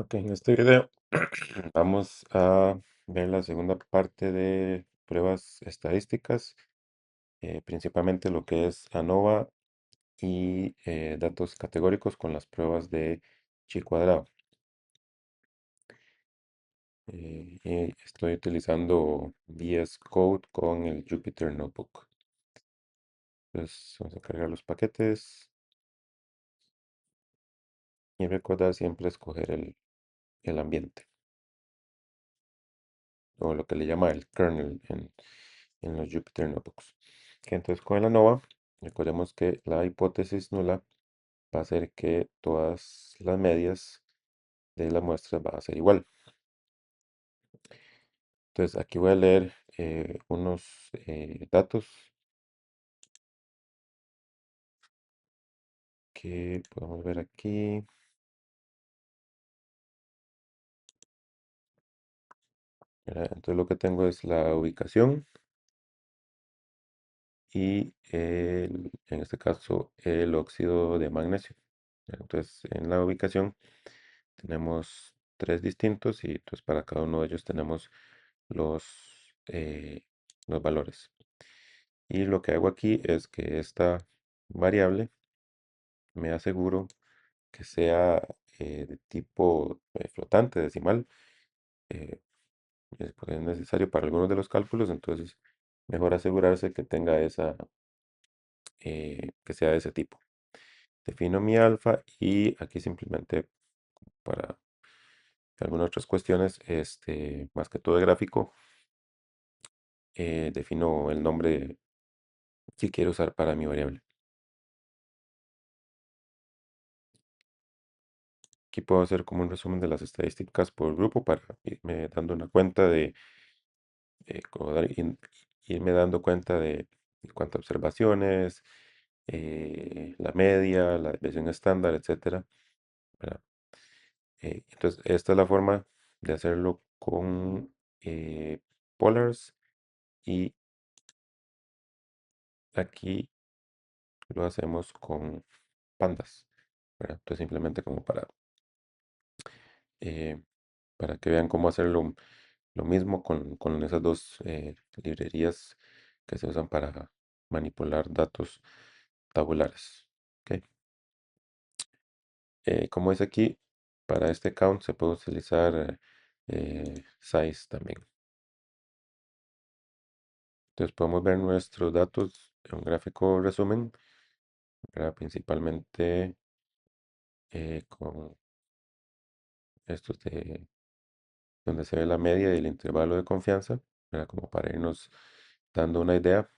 Ok, en este video vamos a ver la segunda parte de pruebas estadísticas, principalmente lo que es ANOVA y datos categóricos con las pruebas de chi cuadrado. Y estoy utilizando VS Code con el Jupyter Notebook. Entonces vamos a cargar los paquetes y recordar siempre escoger el ambiente o lo que le llama el kernel en los Jupyter Notebooks. Que entonces con el ANOVA, recordemos que la hipótesis nula va a ser que todas las medias de las muestras van a ser igual. Entonces aquí voy a leer unos datos que podemos ver aquí. ¿Verdad? Entonces lo que tengo es la ubicación y en este caso el óxido de magnesio. Entonces en la ubicación tenemos tres distintos y entonces para cada uno de ellos tenemos los, eh, los valores. Y lo que hago aquí es que esta variable me aseguro que sea de tipo flotante, decimal. eh, porque es necesario para algunos de los cálculos, entonces mejor asegurarse que tenga que sea de ese tipo. Defino mi alfa y aquí simplemente para algunas otras cuestiones, más que todo de gráfico, defino el nombre que quiero usar para mi variable. Aquí puedo hacer como un resumen de las estadísticas por grupo para irme dando una cuenta de, irme dando cuenta de cuántas observaciones, la media, la desviación estándar, etcétera, ¿verdad? Entonces, esta es la forma de hacerlo con polars y aquí lo hacemos con pandas, ¿verdad? Entonces, simplemente como eh, para que vean cómo hacerlo lo mismo con esas dos librerías que se usan para manipular datos tabulares. ¿Ok? Como es aquí, para este count se puede utilizar size también. Entonces podemos ver nuestros datos en un gráfico resumen, ¿verdad? Principalmente con estos de donde se ve la media y el intervalo de confianza, ¿verdad? Como para irnos dando una idea.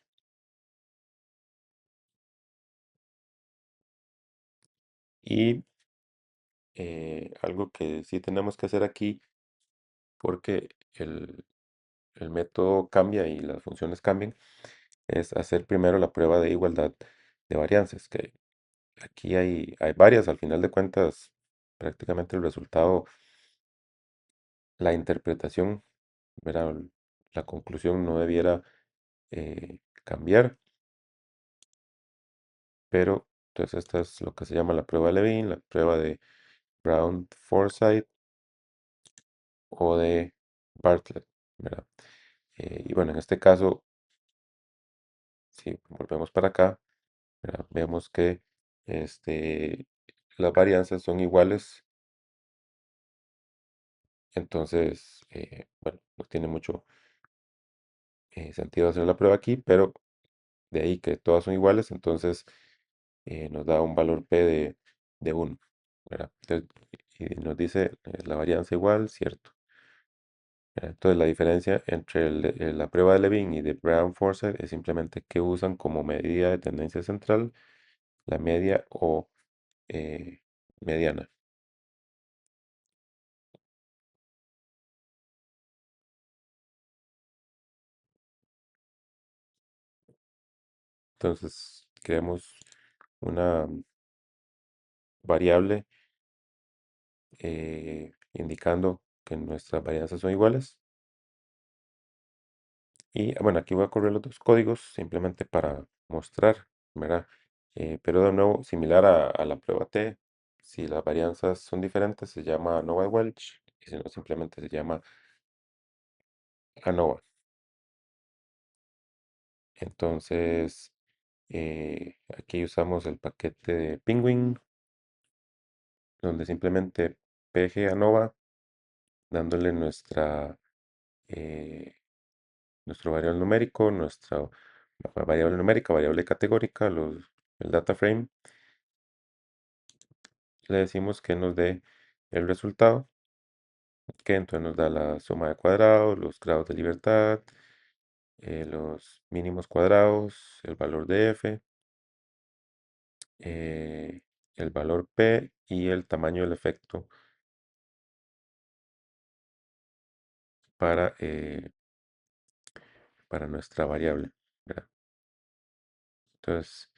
Y algo que sí tenemos que hacer aquí, porque el método cambia y las funciones cambian, es hacer primero la prueba de igualdad de varianzas, que aquí hay varias, al final de cuentas, prácticamente el resultado, la interpretación, ¿verdad? La conclusión no debiera cambiar, pero entonces esta es lo que se llama la prueba de Levine, la prueba de Brown-Forsyth o de Bartlett, ¿verdad? Y bueno, en este caso, si volvemos para acá, ¿verdad? Vemos que este, las varianzas son iguales, entonces, bueno, no tiene mucho sentido hacer la prueba aquí, pero de ahí que todas son iguales, entonces nos da un valor P de 1, ¿verdad? Entonces, y nos dice la varianza igual, cierto. Entonces la diferencia entre la prueba de Levine y de Brown-Forsyth es simplemente que usan como medida de tendencia central la media o eh, mediana. Entonces creamos una variable indicando que nuestras varianzas son iguales. Y bueno, aquí voy a correr los dos códigos simplemente para mostrar, ¿verdad? Pero de nuevo, similar a la prueba T, si las varianzas son diferentes, se llama ANOVA de Welch, y si no, simplemente se llama ANOVA. Entonces, aquí usamos el paquete de Penguin, donde simplemente PG ANOVA, dándole eh, nuestro variable numérico, nuestra variable numérica, variable categórica, el data frame, le decimos que nos dé el resultado, que entonces nos da la suma de cuadrados, los grados de libertad, los mínimos cuadrados, el valor de f, eh, el valor p y el tamaño del efecto para, eh, para nuestra variable, ¿verdad? Entonces,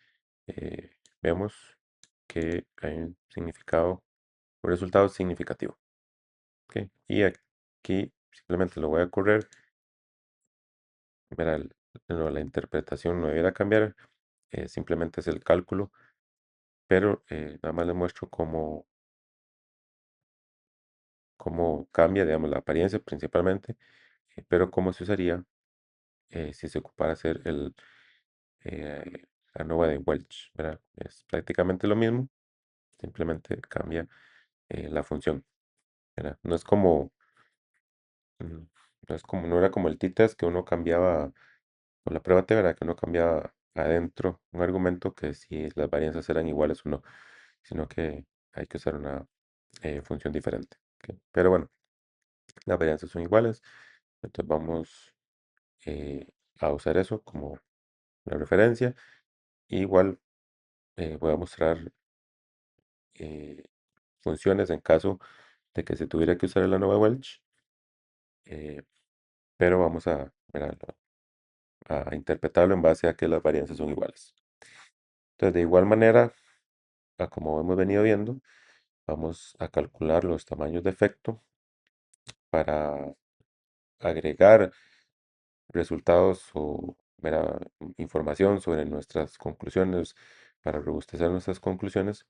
vemos que hay un resultado significativo. ¿Ok? Y aquí simplemente lo voy a correr. Verá, no, la interpretación no debiera cambiar, simplemente es el cálculo, pero nada más le muestro cómo cambia, digamos, la apariencia principalmente, pero cómo se usaría si se ocupara hacer eh, la ANOVA de Welch, ¿verdad? Es prácticamente lo mismo, simplemente cambia la función, ¿verdad? Mm, no era como el t-test que uno cambiaba, o la prueba T, ¿verdad? Que uno cambiaba adentro un argumento que si las varianzas eran iguales o no, sino que hay que usar una función diferente. ¿Ok? Pero bueno, las varianzas son iguales, entonces vamos a usar eso como la referencia. Igual voy a mostrar eh, funciones en caso de que se tuviera que usar el ANOVA Welch, eh, pero vamos ¿verdad? A interpretarlo en base a que las varianzas son iguales. Entonces, de igual manera, como hemos venido viendo, vamos a calcular los tamaños de efecto para agregar resultados o información sobre nuestras conclusiones, para robustecer nuestras conclusiones.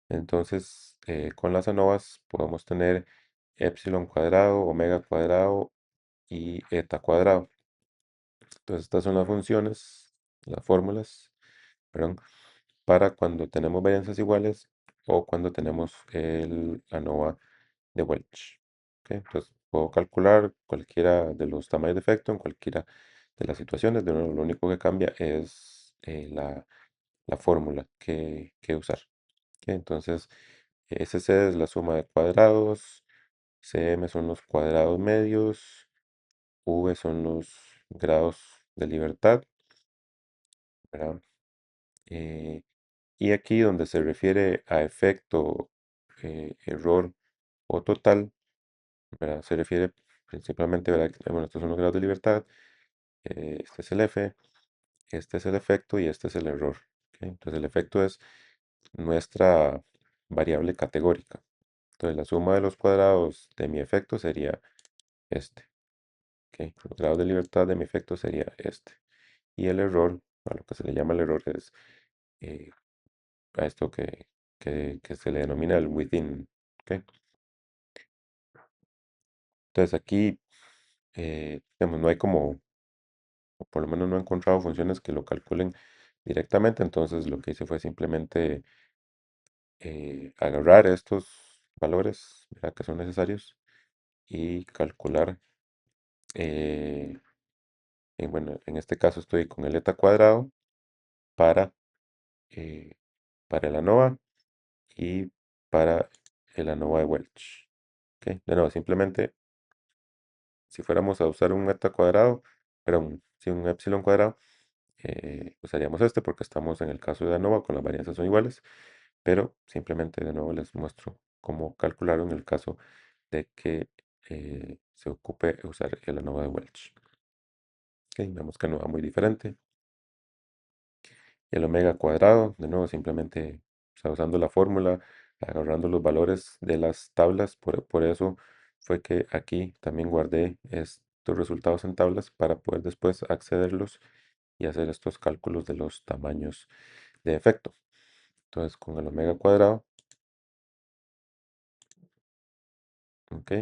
Entonces, con las ANOVAs podemos tener epsilon cuadrado, omega cuadrado y eta cuadrado. Entonces, estas son las funciones, las fórmulas, perdón, para cuando tenemos varianzas iguales o cuando tenemos el ANOVA de Welch. ¿Ok? Entonces, puedo calcular cualquiera de los tamaños de efecto en cualquiera de las situaciones. De nuevo, lo único que cambia es la fórmula que usar. ¿Ok? Entonces, SC es la suma de cuadrados, CM son los cuadrados medios, V son los grados de libertad, ¿verdad? Eh, y aquí donde se refiere a efecto, error o total, ¿verdad? Se refiere principalmente, ¿verdad? Bueno, estos son los grados de libertad, este es el F, este es el efecto y este es el error. ¿Ok? Entonces el efecto es nuestra variable categórica. Entonces la suma de los cuadrados de mi efecto sería este. ¿Ok? Los grados de libertad de mi efecto sería este. Y el error, a lo que se le llama el error, es eh, a esto que se le denomina el within. ¿Ok? Entonces aquí, digamos, no hay o por lo menos no he encontrado funciones que lo calculen directamente, entonces lo que hice fue simplemente agarrar estos valores, ¿verdad? Que son necesarios y calcular, eh, bueno, en este caso estoy con el eta cuadrado para, eh, para el ANOVA y para el ANOVA de Welch. ¿Ok? De nuevo, simplemente si fuéramos a usar un eta cuadrado, perdón, si un epsilon cuadrado, usaríamos este porque estamos en el caso de ANOVA con las varianzas son iguales, pero simplemente de nuevo les muestro cómo calcularlo en el caso de que se ocupe usar el ANOVA de Welch. Ok, vemos que no va muy diferente. El omega cuadrado, de nuevo, simplemente usando la fórmula, agarrando los valores de las tablas, por eso fue que aquí también guardé estos resultados en tablas para poder después accederlos y hacer estos cálculos de los tamaños de efecto. Entonces, con el omega cuadrado, Ok,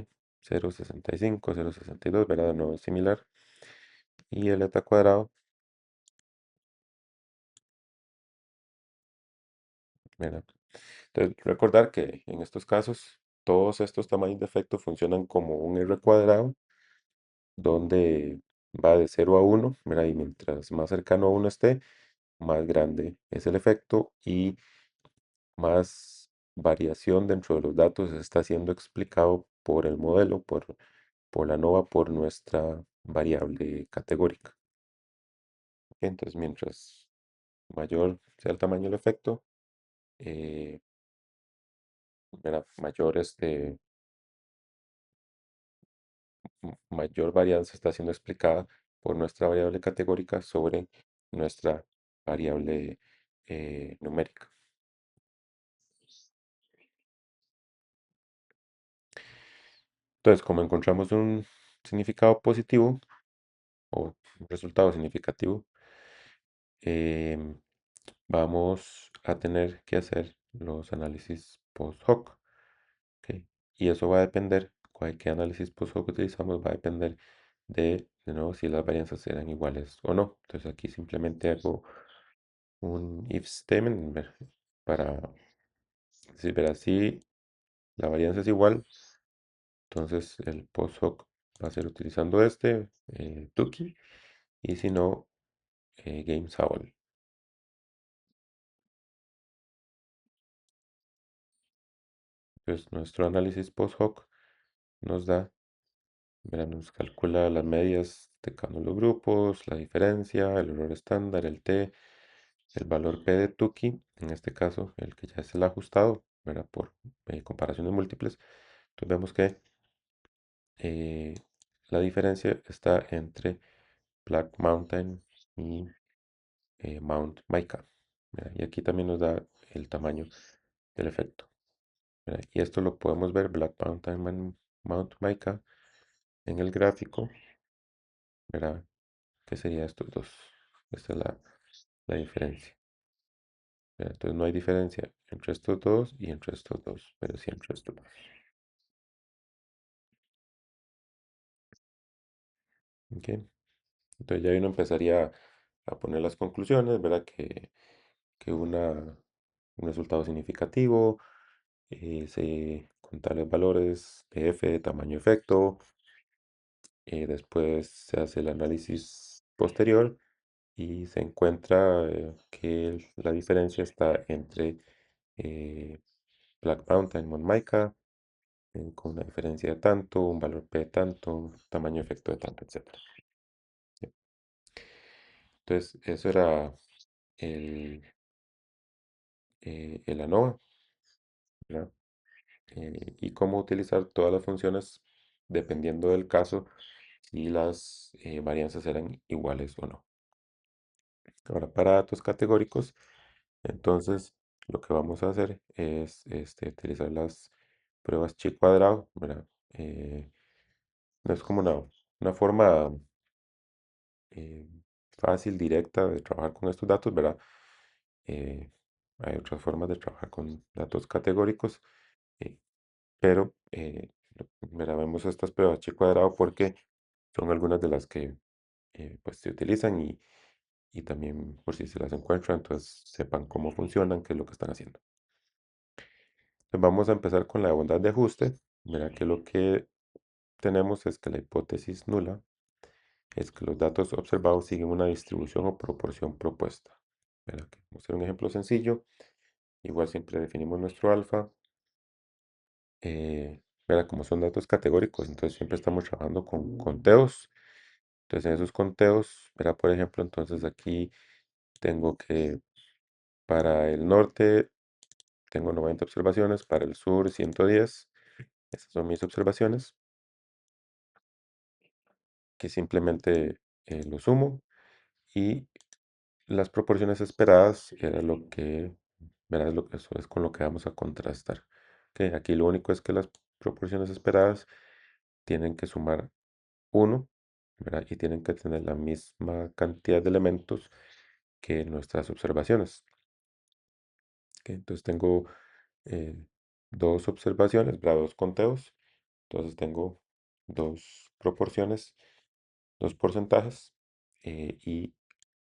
0,65, 0,62, ¿verdad? No es similar. Y el eta cuadrado, ¿verdad? Entonces, recordar que en estos casos, todos estos tamaños de efecto funcionan como un R cuadrado, donde va de 0 a 1, ¿verdad? Y mientras más cercano a 1 esté, más grande es el efecto y más variación dentro de los datos está siendo explicado por el modelo, por la ANOVA, por nuestra variable categórica. Entonces, mientras mayor sea el tamaño del efecto, eh, ¿verdad? Mayor, mayor varianza está siendo explicada por nuestra variable categórica sobre nuestra variable numérica. Entonces, como encontramos un significado positivo o un resultado significativo, em, vamos a tener que hacer los análisis post hoc. ¿Ok? Y eso va a depender, cualquier análisis post hoc que utilizamos va a depender de nuevo, si las varianzas eran iguales o no. Entonces aquí simplemente hago un if statement para decir, verá, si la varianza es igual, entonces el post hoc va a ser utilizando Tuki, y si no, GameSable. Entonces nuestro análisis post hoc nos da, verá, nos calcula las medias de cada uno de los grupos, la diferencia, el error estándar, el t, el valor p de Tukey, en este caso el que ya es el ajustado, ¿verdad? Por comparaciones múltiples. Entonces vemos que eh, la diferencia está entre Black Mountain y Mount Mica, ¿verdad? Y aquí también nos da el tamaño del efecto, ¿verdad? Y esto lo podemos ver, Black Mountain, Mount Mica, en el gráfico, ¿verdad? ¿Qué sería estos dos? Esta es la diferencia, ¿verdad? Entonces no hay diferencia entre estos dos y entre estos dos, pero sí entre estos dos. ¿Ok? Entonces ya uno empezaría a poner las conclusiones, ¿verdad? Que un resultado significativo, con tales valores de f, de tamaño efecto, después se hace el análisis posterior y se encuentra que la diferencia está entre eh, Black Mountain y Monmaica, con una diferencia de tanto, un valor P de tanto, un tamaño efecto de tanto, etcétera. Entonces, eso era el, el ANOVA, ¿verdad? Y cómo utilizar todas las funciones dependiendo del caso, si las varianzas eran iguales o no. Ahora, para datos categóricos, entonces lo que vamos a hacer es utilizar las pruebas chi cuadrado, ¿verdad? No es como una forma eh, fácil, directa de trabajar con estos datos, ¿verdad? Eh, Hay otras formas de trabajar con datos categóricos, eh, pero ¿verdad? Vemos estas pruebas chi cuadrado porque son algunas de las que pues se utilizan y también por si se las encuentran, entonces sepan cómo funcionan, qué es lo que están haciendo. Entonces vamos a empezar con la bondad de ajuste. Verá que lo que tenemos es que la hipótesis nula es que los datos observados siguen una distribución o proporción propuesta. Verá que vamos a hacer un ejemplo sencillo. Igual siempre definimos nuestro alfa. Verá, como son datos categóricos, entonces siempre estamos trabajando con conteos. Entonces en esos conteos, verá, por ejemplo, entonces aquí tengo que para el norte tengo 90 observaciones, para el sur 110. Esas son mis observaciones, que simplemente lo sumo y las proporciones esperadas era lo que, verás, eso es con lo que vamos a contrastar. Que aquí lo único es que las proporciones esperadas tienen que sumar 1, ¿verdad? Y tienen que tener la misma cantidad de elementos que nuestras observaciones. Ok, entonces tengo eh, dos observaciones, ¿verdad? Dos conteos Entonces tengo dos proporciones, dos porcentajes, y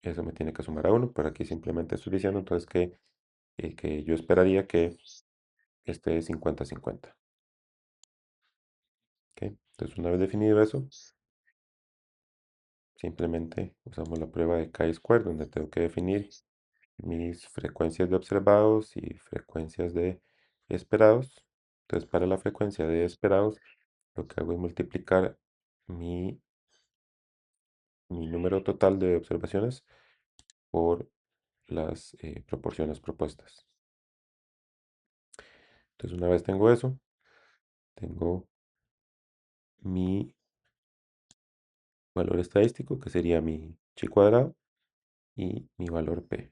eso me tiene que sumar a uno, pero aquí simplemente estoy diciendo entonces que yo esperaría que esté 50-50. ¿Ok? Entonces una vez definido eso, simplemente usamos la prueba de chi-square donde tengo que definir mis frecuencias de observados y frecuencias de esperados. Entonces para la frecuencia de esperados lo que hago es multiplicar mi, mi número total de observaciones por las proporciones propuestas. Entonces una vez tengo eso, tengo mi valor estadístico que sería mi chi cuadrado y mi valor p.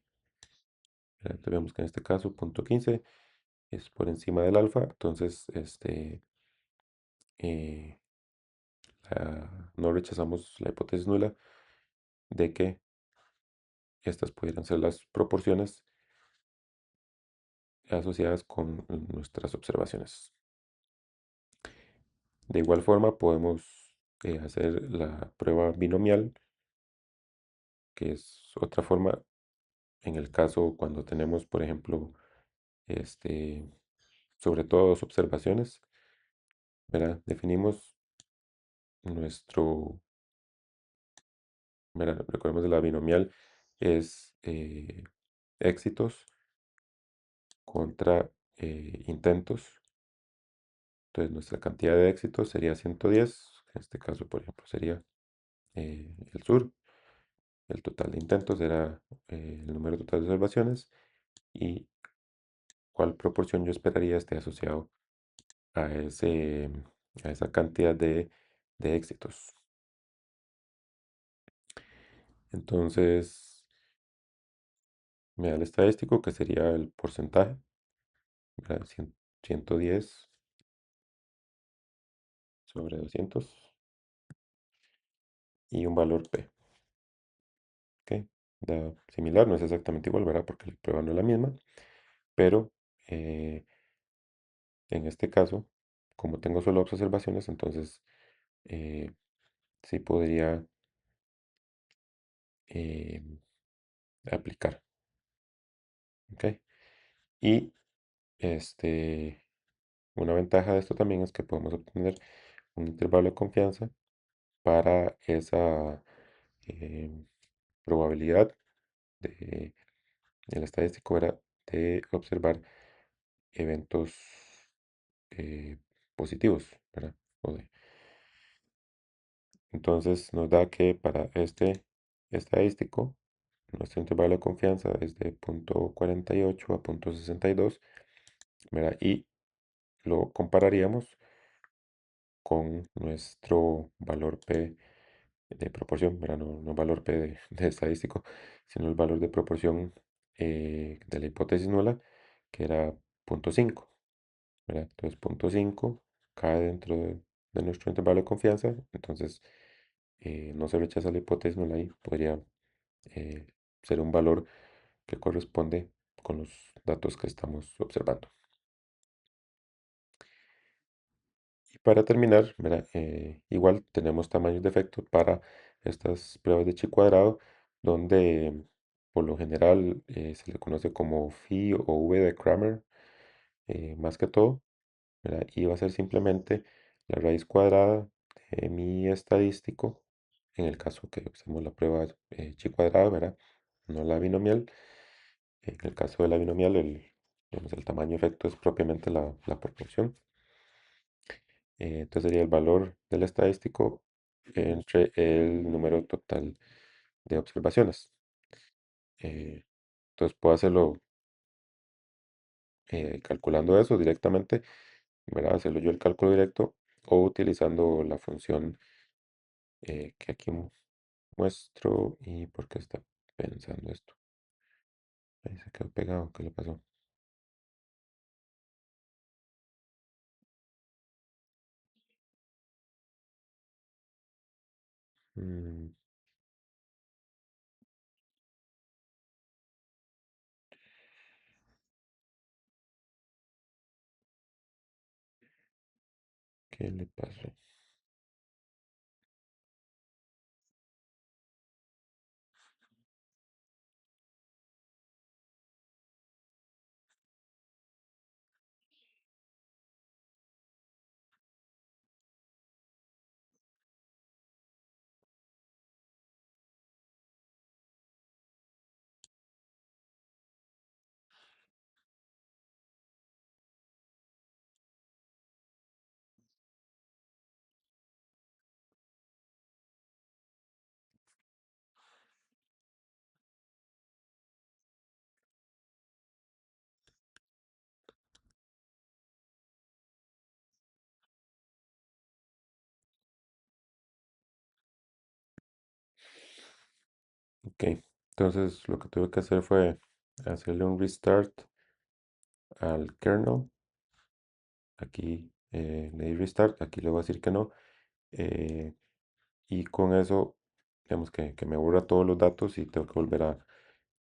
Entonces vemos que en este caso punto 15 es por encima del alfa, entonces eh, no rechazamos la hipótesis nula de que estas pudieran ser las proporciones asociadas con nuestras observaciones. De igual forma podemos hacer la prueba binomial, que es otra forma en el caso cuando tenemos, por ejemplo, este, sobre todo dos observaciones, ¿verdad? Definimos nuestro, ¿verdad? Recordemos que la binomial es éxitos contra intentos. Entonces nuestra cantidad de éxitos sería 110. En este caso, por ejemplo, sería el sur. El total de intentos será el número total de observaciones y cuál proporción yo esperaría esté asociado a, a esa cantidad de éxitos. Entonces, me da el estadístico que sería el porcentaje, ¿verdad? 110 sobre 200 y un valor P. ¿Ok? Da similar, no es exactamente igual, ¿verdad? Porque la prueba no es la misma, pero eh, en este caso, como tengo solo dos observaciones, entonces eh, sí podría eh, aplicar. ¿Ok? Y una ventaja de esto también es que podemos obtener un intervalo de confianza para esa eh, probabilidad de, el estadístico era de observar eventos positivos, ¿verdad? Entonces nos da que para este estadístico, nuestro intervalo de confianza es de 0.48 a 0.62, ¿verdad? Y lo compararíamos con nuestro valor P de proporción, ¿verdad? No valor P de estadístico, sino el valor de proporción de la hipótesis nula, que era 0.5, ¿verdad? Entonces 0.5 cae dentro de nuestro intervalo de confianza, entonces no se rechaza la hipótesis nula y podría eh, ser un valor que corresponde con los datos que estamos observando. Y para terminar, ¿verdad? Igual tenemos tamaños de efecto para estas pruebas de chi cuadrado, donde por lo general se le conoce como phi o v de Cramer, más que todo, ¿verdad? Y va a ser simplemente la raíz cuadrada de mi estadístico, en el caso que usemos la prueba chi cuadrado, ¿verdad? No la binomial. En el caso de la binomial, digamos, el tamaño efecto es propiamente la proporción. Entonces sería el valor del estadístico entre el número total de observaciones. Eh, entonces puedo hacerlo calculando eso directamente, ¿verdad? Hacerlo yo el cálculo directo o utilizando la función que aquí muestro. ¿Y por qué está pensando esto? Ahí se quedó pegado, ¿qué le pasó? Mm, ok, ¿Qué le pasó? Ok, entonces lo que tuve que hacer fue hacerle un restart al kernel. Aquí le di restart, aquí le voy a decir que no. eh, y con eso, digamos que me borra todos los datos y tengo que volver a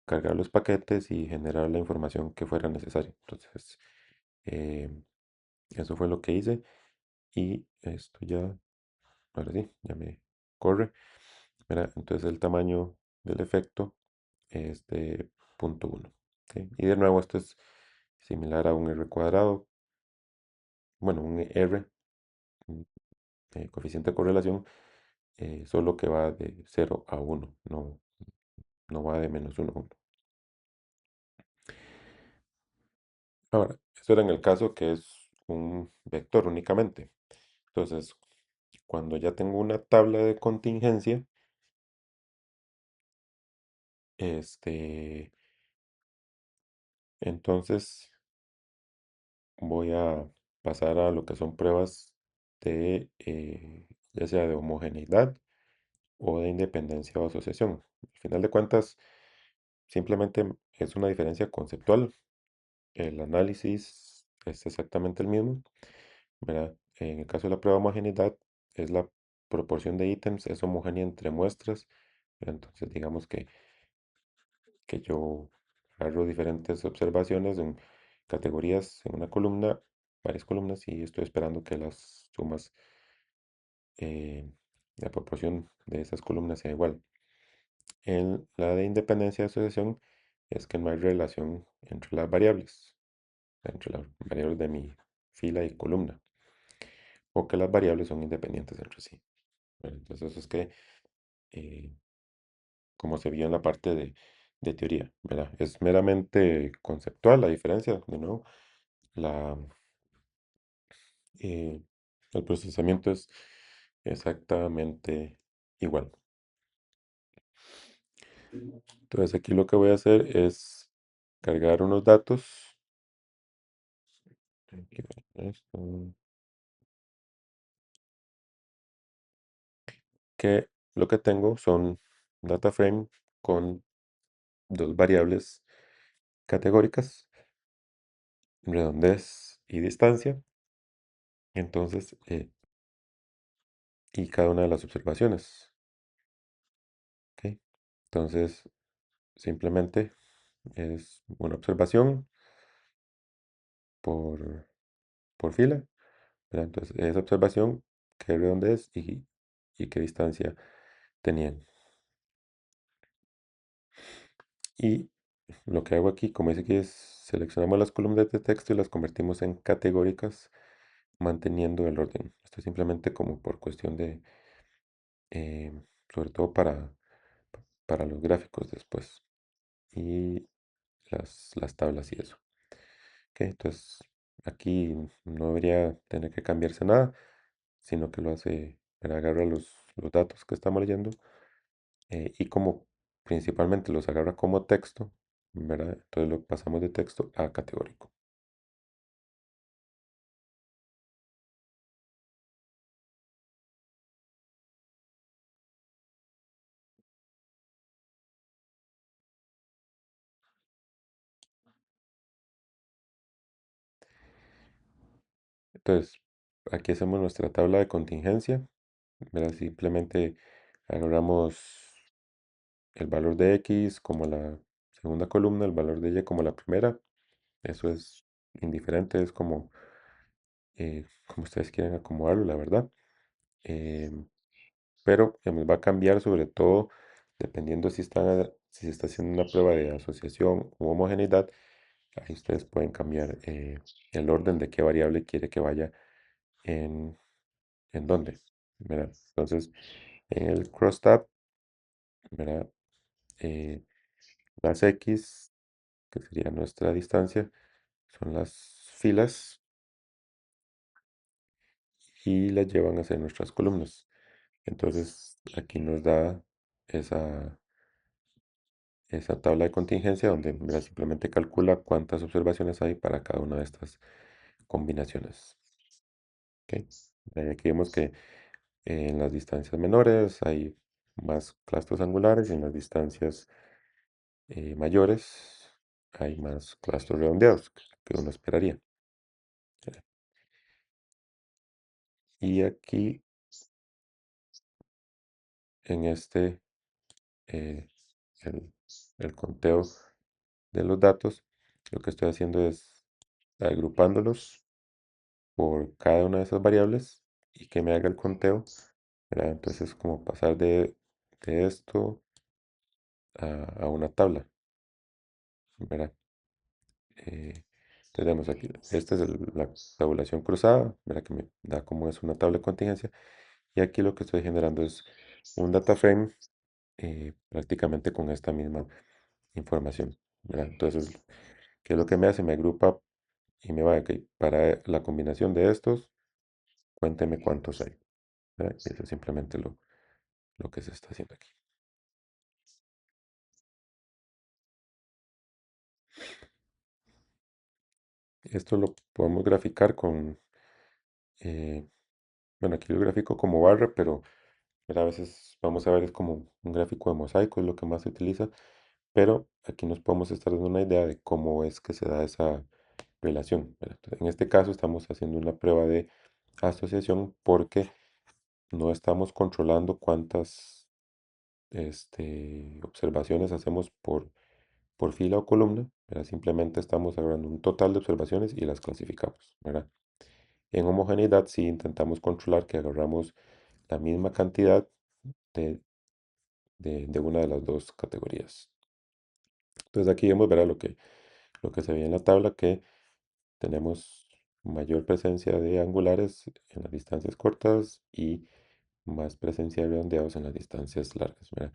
cargar los paquetes y generar la información que fuera necesaria. Entonces, eh, eso fue lo que hice. Y esto ya, ahora sí, ya me corre. Mira, entonces el tamaño del efecto es de 0.1. ¿Ok? Y de nuevo, esto es similar a un R cuadrado. Bueno, un R, un, coeficiente de correlación, solo que va de 0 a 1, no, no va de -1 a 1. Ahora, esto era en el caso que es un vector únicamente. Entonces, cuando ya tengo una tabla de contingencia, este, entonces voy a pasar a lo que son pruebas de, ya sea de homogeneidad o de independencia o asociación. Al final de cuentas, simplemente es una diferencia conceptual. El análisis es exactamente el mismo, ¿verdad? En el caso de la prueba de homogeneidad, es la proporción de ítems, es homogénea entre muestras. Entonces, digamos que yo agarro diferentes observaciones en categorías en una columna, varias columnas, y estoy esperando que las sumas, eh, la proporción de esas columnas sea igual. En la de independencia de asociación es que no hay relación entre las variables, entre las variables de mi fila y columna, o que las variables son independientes entre sí. Bueno, entonces eso es que, eh, como se vio en la parte de teoría, ¿verdad? Es meramente conceptual la diferencia, de nuevo. La, eh, el procesamiento es exactamente igual. Entonces aquí lo que voy a hacer es cargar unos datos. Aquí va esto, que lo que tengo son data frame con dos variables categóricas, redondez y distancia. Entonces, y cada una de las observaciones. ¿Ok? Entonces, simplemente es una observación por, por fila, ¿verdad? Entonces, esa observación, qué redondez y qué distancia tenían. Y lo que hago aquí, como dice aquí, es seleccionamos las columnas de texto y las convertimos en categóricas, manteniendo el orden. Esto es simplemente como por cuestión de, eh, sobre todo para los gráficos después y las tablas y eso. Ok, entonces aquí no debería tener que cambiarse nada, sino que lo hace, agarra los datos que estamos leyendo, y como principalmente los agarra como texto, ¿verdad? Entonces lo pasamos de texto a categórico. Entonces, aquí hacemos nuestra tabla de contingencia, ¿verdad? Simplemente agarramos el valor de X como la segunda columna, el valor de Y como la primera. Eso es indiferente, es como como ustedes quieran acomodarlo, la verdad. Em, pero va a cambiar sobre todo dependiendo si se está haciendo una prueba de asociación u homogeneidad. Ahí ustedes pueden cambiar el orden de qué variable quiere que vaya en, en dónde, ¿verdad? Entonces, en el crosstab, ¿verdad? Eh, las X, que sería nuestra distancia, son las filas y las llevan a ser nuestras columnas. Entonces, aquí nos da esa, esa tabla de contingencia donde, ¿verdad? Simplemente calcula cuántas observaciones hay para cada una de estas combinaciones. ¿Ok? Aquí vemos que en las distancias menores hay más clústeres angulares y en las distancias mayores hay más clústeres redondeados que uno esperaría. Y aquí en eh, el, el conteo de los datos, lo que estoy haciendo es agrupándolos por cada una de esas variables y que me haga el conteo, ¿verdad? Entonces es como pasar de esto a una tabla, ¿verdad? Eh, tenemos aquí, esta es la tabulación cruzada, ¿verdad? Que me da como es una tabla de contingencia. Y aquí lo que estoy generando es un data frame prácticamente con esta misma información, ¿verdad? Entonces, ¿qué es lo que me hace? Me agrupa y me va, ok, para la combinación de estos, cuénteme cuántos hay, ¿verdad? Y eso es simplemente lo que se está haciendo aquí. Esto lo podemos graficar con, eh, bueno, aquí lo grafico como barra, pero a veces vamos a ver es como un gráfico de mosaico, es lo que más se utiliza, pero aquí nos podemos estar dando una idea de cómo es que se da esa relación, ¿verdad? Entonces, en este caso estamos haciendo una prueba de asociación porque no estamos controlando cuántas observaciones hacemos por fila o columna, ¿verdad? Simplemente estamos agarrando un total de observaciones y las clasificamos, ¿verdad? En homogeneidad sí intentamos controlar que agarramos la misma cantidad de, de una de las dos categorías. Entonces aquí vemos, ¿verdad? Lo que se ve en la tabla, que tenemos mayor presencia de angulares en las distancias cortas y más presencia de redondeados en las distancias largas, ¿verdad?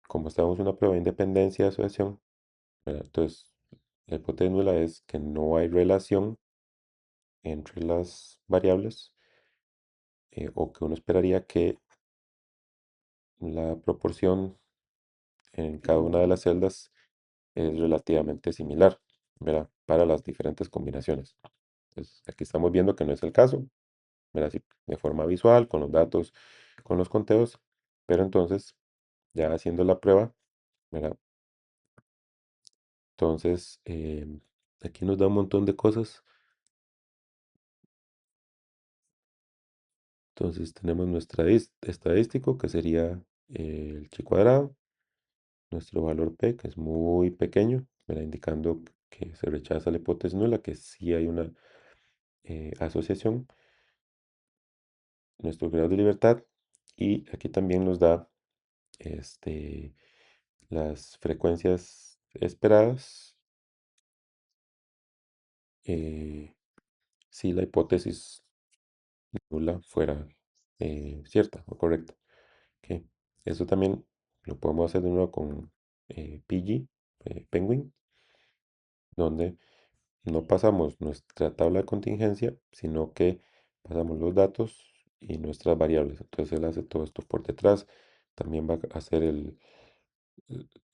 Como estamos en una prueba de independencia de asociación, ¿verdad? Entonces la hipótesis nula es que no hay relación entre las variables o que uno esperaría que la proporción en cada una de las celdas es relativamente similar, ¿verdad? Para las diferentes combinaciones. Entonces, aquí estamos viendo que no es el caso, ¿verdad? Sí, de forma visual, con los datos, con los conteos, pero entonces, ya haciendo la prueba, ¿verdad? Entonces, aquí nos da un montón de cosas. Entonces, tenemos nuestra estadístico, que sería el chi cuadrado, nuestro valor p, que es muy pequeño, ¿verdad? Indicando que se rechaza la hipótesis nula, que sí hay una asociación, nuestro grado de libertad, y aquí también nos da este, las frecuencias esperadas si la hipótesis nula fuera cierta o correcta. Ok. Eso también lo podemos hacer de nuevo con PG, Penguin, donde no pasamos nuestra tabla de contingencia, sino que pasamos los datos y nuestras variables. Entonces él hace todo esto por detrás. También va a hacer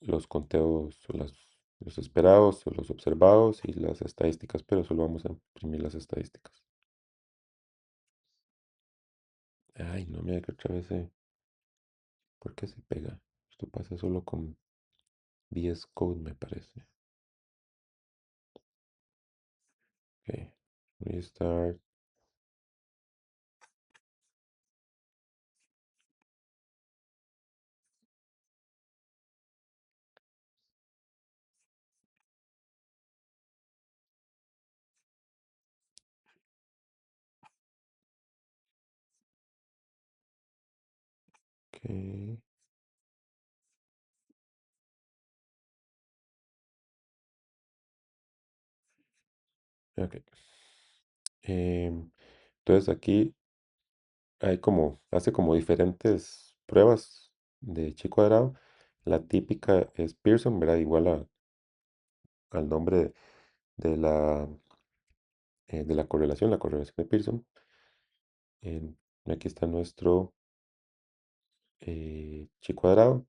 los conteos, o los esperados, o los observados y las estadísticas, pero solo vamos a imprimir las estadísticas. Ay, no, mira que otra vez ¿por qué se pega? Esto pasa solo con VS Code, me parece. Ok, restart. ok. Entonces aquí hace como diferentes pruebas de chi cuadrado. La típica es Pearson, ¿verdad? Igual al nombre de la correlación de Pearson. En- Aquí está nuestro chi cuadrado,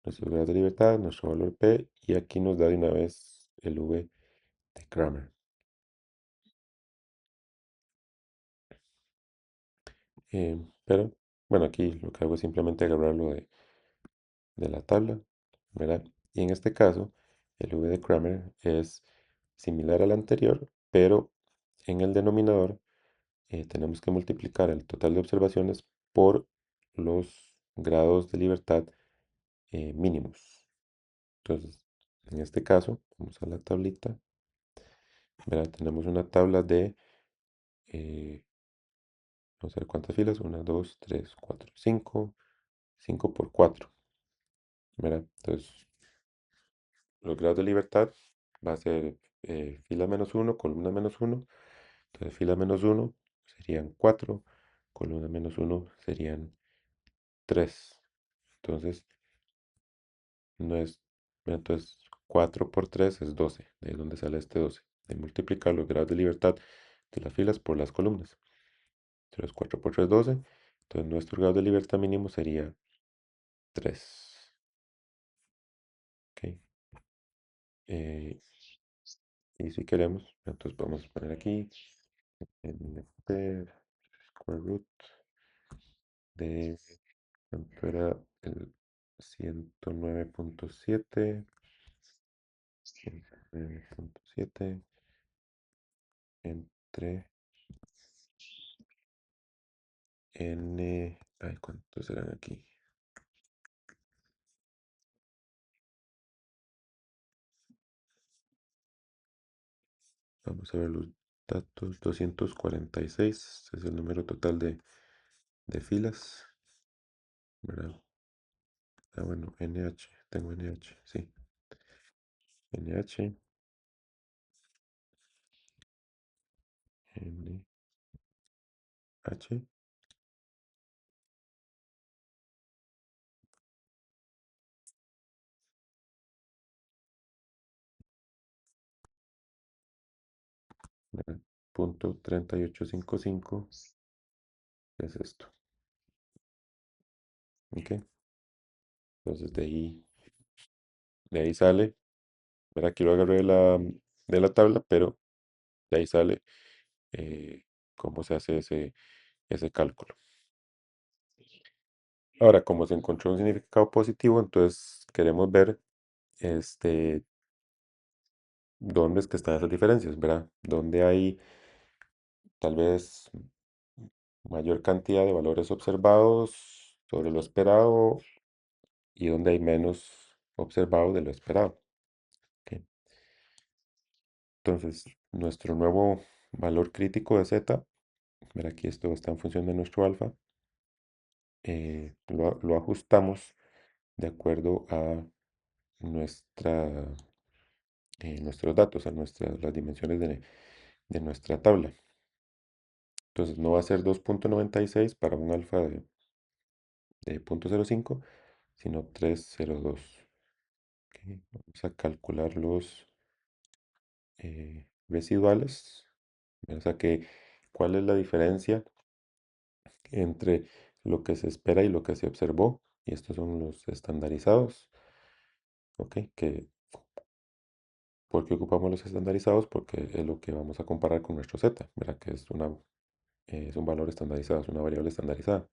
nuestro grado de libertad, nuestro valor P, y aquí nos da de una vez el V de Kramer. Pero, bueno, aquí lo que hago es simplemente agarrarlo de la tabla, ¿verdad? Y en este caso, el V de Kramer es similar al anterior, pero en el denominador tenemos que multiplicar el total de observaciones por los grados de libertad mínimos. Entonces, en este caso, vamos a la tablita, ¿verdad? Tenemos una tabla de, eh, vamos a ver cuántas filas, 1, 2, 3, 4, 5, 5 por 4, ¿verdad? Entonces, los grados de libertad va a ser fila menos uno, columna menos uno. Entonces, fila menos uno serían 4, columna menos uno serían 3. Entonces, no es, entonces 4 por 3 es 12. De ahí es donde sale este 12. De multiplicar los grados de libertad de las filas por las columnas. Entonces, 4 por 3 12. Entonces, nuestro grado de libertad mínimo sería 3. ¿Ok? Eh, y si queremos, entonces vamos a poner aquí NP square root de cuánto era el 109.7, 109.7 entre n, ay, ¿cuántos serán aquí? Vamos a ver los datos, 246 es el número total de filas, ¿verdad? Ah, bueno, NH, tengo NH, sí, NH, NH, ¿verdad? Punto 3855 es esto, ¿ok? Entonces de ahí sale, ¿verdad? Aquí lo agarré de la tabla, pero de ahí sale eh, cómo se hace ese cálculo. Ahora, como se encontró un significado positivo, entonces queremos ver este, dónde es que están esas diferencias, ¿verdad? Dónde hay tal vez mayor cantidad de valores observados sobre lo esperado y donde hay menos observado de lo esperado. ¿Ok? Entonces, nuestro nuevo valor crítico de z, ver aquí esto está en función de nuestro alfa, lo ajustamos de acuerdo a nuestros datos, las dimensiones de nuestra tabla. Entonces no va a ser 2.96 para un alfa de 0.05, sino 3.02. Ok, vamos a calcular los residuales. O sea que, ¿cuál es la diferencia entre lo que se espera y lo que se observó? Y estos son los estandarizados. ¿Ok? ¿Por qué ocupamos los estandarizados? Porque es lo que vamos a comparar con nuestro z, ¿verdad? Que es un valor estandarizado, es una variable estandarizada.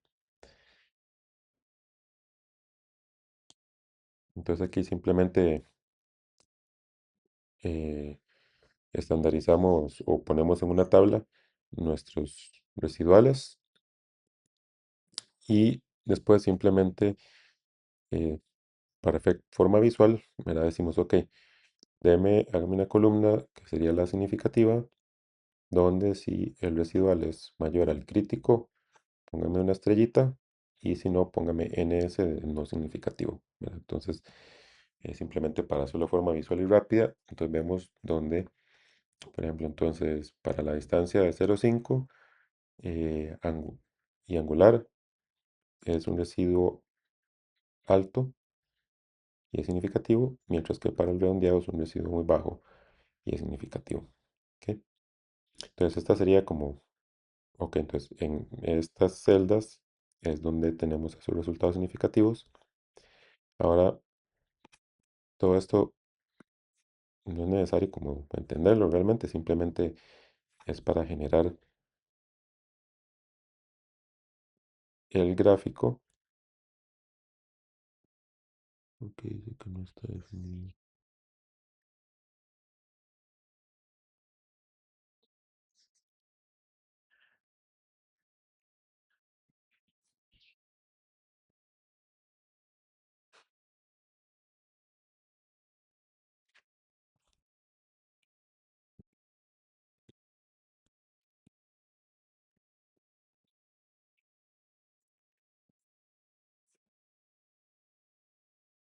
Entonces aquí simplemente eh, estandarizamos o ponemos en una tabla nuestros residuales y después simplemente eh, para forma visual, ¿verdad? Decimos, ok, hágame una columna que sería la significativa, donde si el residual es mayor al crítico, póngame una estrellita, y si no, póngame NS de no significativo, ¿verdad? Entonces, simplemente para hacerlo de forma visual y rápida, entonces vemos donde, por ejemplo, entonces para la distancia de 0,5 y angular es un residuo alto y es significativo, mientras que para el redondeado es un residuo muy bajo y es significativo. ¿Ok? Entonces esta sería como, ok, entonces en estas celdas es donde tenemos esos resultados significativos. Ahora, todo esto no es necesario como entenderlo realmente, simplemente es para generar el gráfico. Ok, dice que no está definido.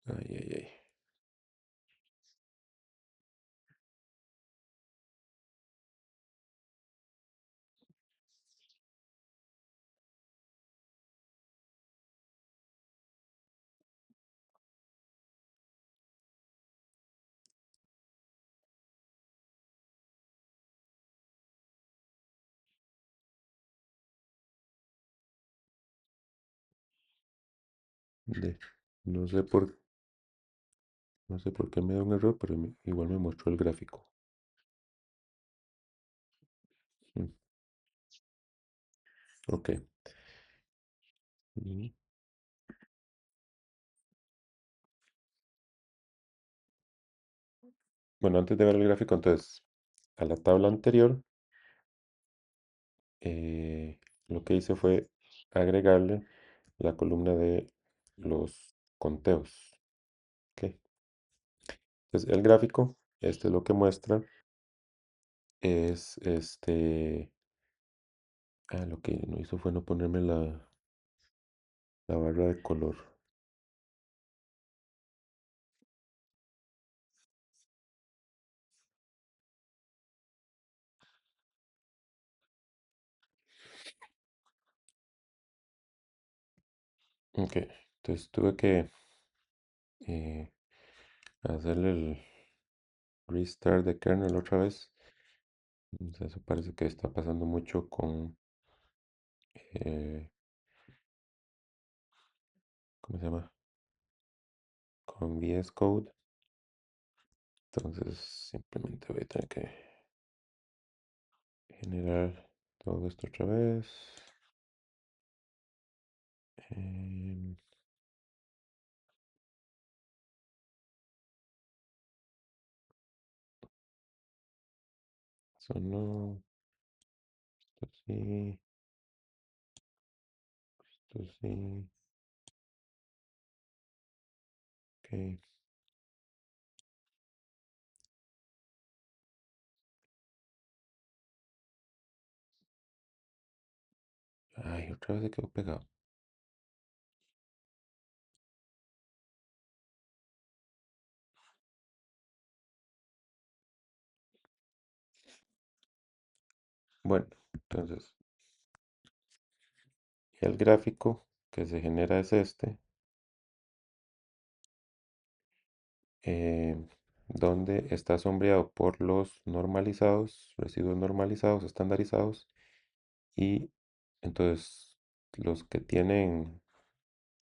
Ay, ay, ay. De- no sé no sé por qué me da un error, pero igual me mostró el gráfico. Mm, ok. Mm, Bueno, antes de ver el gráfico, entonces, a la tabla anterior, lo que hice fue agregarle la columna de los conteos. ¿Ok? Entonces, el gráfico, este lo que muestra es lo que no hizo fue no ponerme la barra de color. Ok, entonces tuve que eh, hacerle el restart de kernel otra vez. Entonces, eso parece que está pasando mucho con, eh, ¿cómo se llama? Con VS Code. Entonces, simplemente voy a tener que generar todo esto otra vez. Em, Eso no, esto sí, esto sí, ok. Ay, otra vez se quedó pegado. Bueno, entonces, el gráfico que se genera es este, donde está sombreado por los normalizados, residuos normalizados, estandarizados, y entonces los que tienen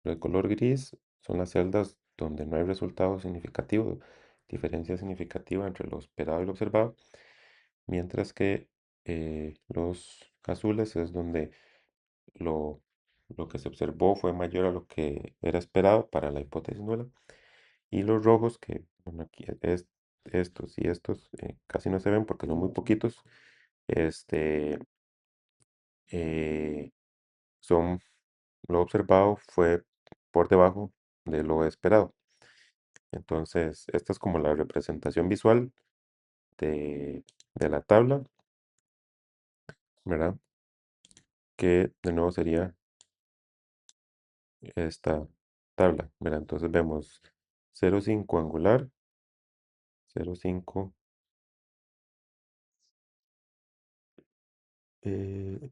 el color gris son las celdas donde no hay resultado significativo, diferencia significativa entre lo esperado y lo observado, mientras que los azules es donde lo, lo que se observó fue mayor a lo que era esperado para la hipótesis nula, y los rojos, que bueno, aquí es estos y estos casi no se ven porque son muy poquitos, este, eh, son lo observado fue por debajo de lo esperado. Entonces, esta es como la representación visual de la tabla, ¿verdad? Que de nuevo sería esta tabla. ¿Verdad? Entonces vemos 0,5 angular, 0,5,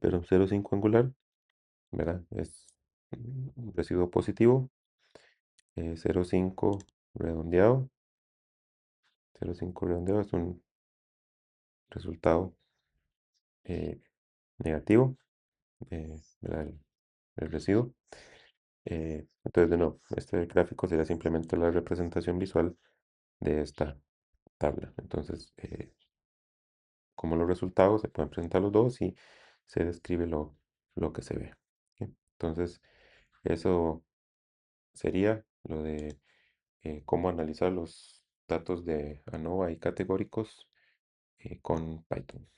perdón, 0,5 angular, ¿verdad? Es un residuo positivo, 0,5 redondeado, 0,5 redondeado es un resultado eh, negativo, ¿verdad? El residuo. Entonces, de nuevo, este gráfico sería simplemente la representación visual de esta tabla. Entonces, como los resultados se pueden presentar los dos y se describe lo que se ve. ¿Ok? Entonces, eso sería lo de cómo analizar los datos de ANOVA y categóricos con Python.